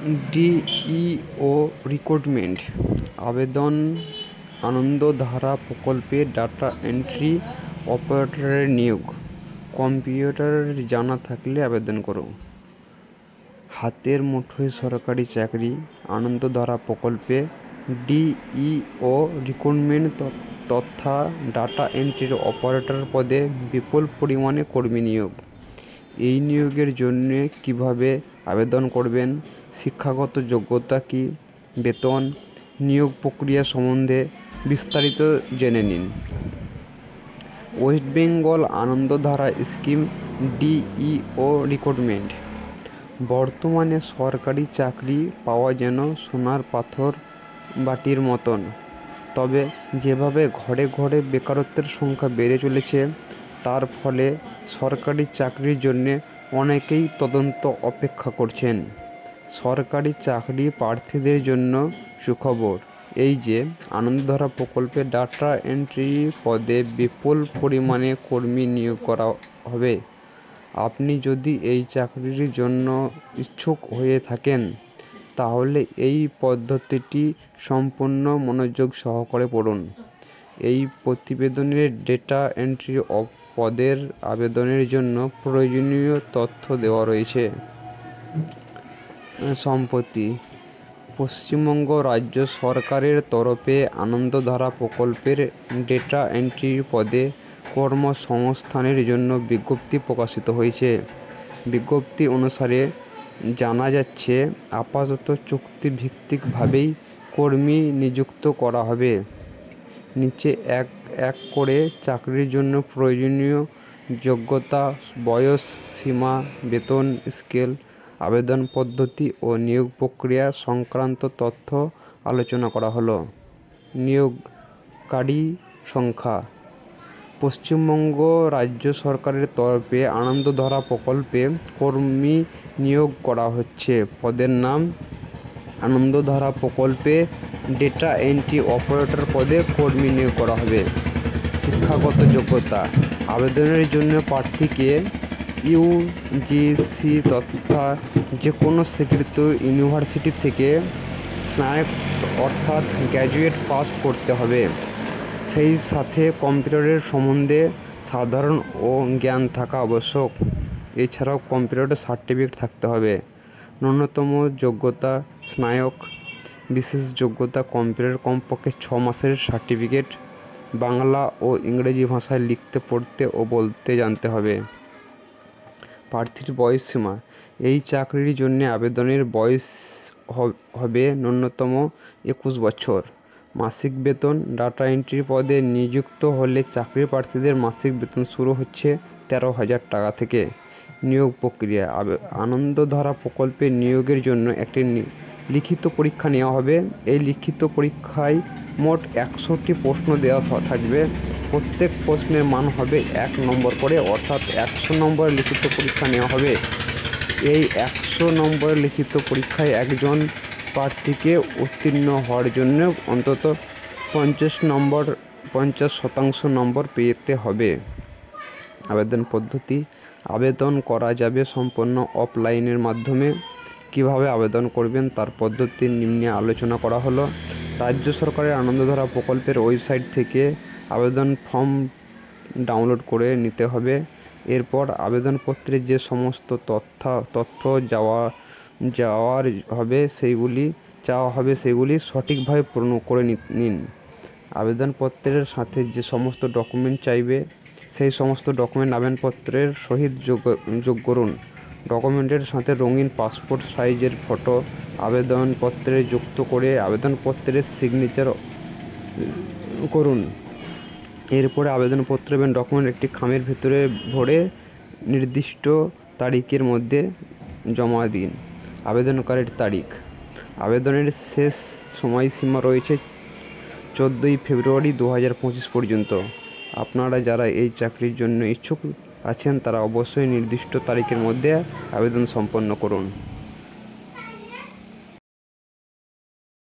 DEO recruitment আবেদন আনন্দধারা প্রকল্পে data entry অপারেটরের নিয়োগ। কম্পিউটার জানা থাকলে আবেদন করো। হাতের মুঠোয় সরকারি চাকরি আনন্দধারা প্রকল্পে ডিইও রিক্রুটমেন্ট তথা ডাটা এন্ট্রির অপারেটর পদে বিপুল পরিমাণে কর্মী নিয়োগ। এই নিয়োগের জন্য কিভাবে আবেদন করবেন, শিক্ষাগত যোগ্যতা কী, বেতন, নিয়োগ প্রক্রিয়া সম্বন্ধে বিস্তারিত জেনে নিন। West Bengal Anandadhara scheme DEO recruitment. বর্তমানে সরকারি চাকরি পাওয়া যেন সোনার পাথর বাটির মতন। তবে যেভাবে ঘরে ঘরে বেকারত্বের সংখ্যা বেড়ে চলেছে, তার ফলে সরকারি চাকরির জন্য অনেকেই তদন্ত অপেক্ষা করছেন। সরকারি চাকরি প্রার্থীদের জন্য সুখবর এই যে, আনন্দধারা প্রকল্পে ডাটা এন্ট্রি পদে বিপুল পরিমাণে কর্মী নিয়োগ করা হবে। আপনি যদি এই চাকরির জন্য ইচ্ছুক হয়ে থাকেন, তাহলে এই পদ্ধতিটি সম্পূর্ণ মনোযোগ সহকারে পড়ুন। এই প্রতিবেদনে ডেটা এন্ট্রি পদের আবেদনের জন্য প্রয়োজনীয় তথ্য দেওয়া রয়েছে। সম্প্রতি পশ্চিমবঙ্গ রাজ্য সরকারের তরফে আনন্দধারা প্রকল্পের ডেটা এন্ট্রি পদে কর্মসংস্থানের জন্য বিজ্ঞপ্তি প্রকাশিত হয়েছে। বিজ্ঞপ্তি অনুসারে জানা যাচ্ছে, আপাতত চুক্তিভিত্তিকভাবেই কর্মী নিযুক্ত করা হবে। নিচে এক এক করে চাকরির জন্য প্রয়োজনীয় যোগ্যতা, বয়স সীমা, বেতন স্কেল, আবেদন পদ্ধতি ও নিয়োগ প্রক্রিয়া সংক্রান্ত তথ্য আলোচনা করা হলো। নিয়োগকারী সংখ্যা। পশ্চিমবঙ্গ রাজ্য সরকারের তরফে আনন্দধারা প্রকল্পে কর্মী নিয়োগ করা হচ্ছে। পদের নাম আনন্দধারা প্রকল্পে ডেটা এন্ট্রি অপারেটর পদে কর্মী নিয়োগ করা হবে। শিক্ষাগত যোগ্যতা। আবেদনের জন্য প্রার্থীকে ইউজিসি তথা যে কোনো স্বীকৃত ইউনিভার্সিটি থেকে স্নাতক অর্থাৎ গ্র্যাজুয়েট পাস করতে হবে। সেই সাথে কম্পিউটারের সম্বন্ধে সাধারণ জ্ঞান থাকা আবশ্যক। এছাড়াও কম্পিউটারের সার্টিফিকেট থাকতে হবে। ন্যূনতম যোগ্যতা স্নাতক। বিশেষ যোগ্যতা কম্পিউটার কমপক্ষে 6 মাসের সার্টিফিকেট। বাংলা ও ইংরেজি ভাষায় লিখতে, পড়তে ও বলতে জানতে হবে। প্রার্থীর বয়স সীমা। এই চাকরির জন্য আবেদনের বয়স হবে ন্যূনতম 21 বছর। মাসিক বেতন। ডাটা এন্ট্রি পদে নিযুক্ত হলে চাকরি প্রার্থীদের মাসিক বেতন শুরু হচ্ছে 13,000 টাকা থেকে। নিয়োগ প্রক্রিয়া। আনন্দধারা প্রকল্পে নিয়োগের জন্য একটি লিখিত পরীক্ষা নেওয়া হবে। এই লিখিত পরীক্ষায় মোট 100টি প্রশ্ন দেওয়া থাকবে। প্রত্যেক প্রশ্নের মান হবে 1 নম্বর করে, অর্থাৎ 100 নম্বরের লিখিত পরীক্ষা নেওয়া হবে। এই 100 নম্বরের লিখিত পরীক্ষায় একজন প্রার্থীকে উত্তীর্ণ হওয়ার জন্য অন্তত 50% নম্বর পেতে হবে। আবেদন পদ্ধতি। আবেদন করা যাবে সম্পূর্ণ অফলাইনের মাধ্যমে। কিভাবে আবেদন করবেন তার পদ্ধতি নিম্নে আলোচনা করা হলো। রাজ্য সরকারের আনন্দধারা প্রকল্পের ওয়েবসাইট থেকে আবেদন ফর্ম ডাউনলোড করে নিতে হবে। এরপর আবেদনপত্রে যে সমস্ত তথ্য চাওয়া হবে সেগুলি সঠিকভাবে পূর্ণ করে নিন। আবেদনপত্রের সাথে যে সমস্ত ডকুমেন্ট চাইবে, সেই সমস্ত ডকুমেন্ট আবেদনপত্রের সহিত যোগ করুন। ডকুমেন্টের সাথে রঙিন পাসপোর্ট সাইজের ফটো আবেদনপত্রে যুক্ত করে আবেদনপত্রের সিগনেচার করুন। এরপরে আবেদনপত্র এবং ডকুমেন্ট একটি খামের ভিতরে ভরে নির্দিষ্ট তারিখের মধ্যে জমা দিন। আবেদনকারীর তারিখ। আবেদনের শেষ সময়সীমা রয়েছে 14ই ফেব্রুয়ারি 2025 পর্যন্ত। আপনারা যারা এই চাকরির জন্য ইচ্ছুক আছেন, তারা অবশ্যই নির্দিষ্ট তারিখের মধ্যে আবেদন সম্পন্ন করুন।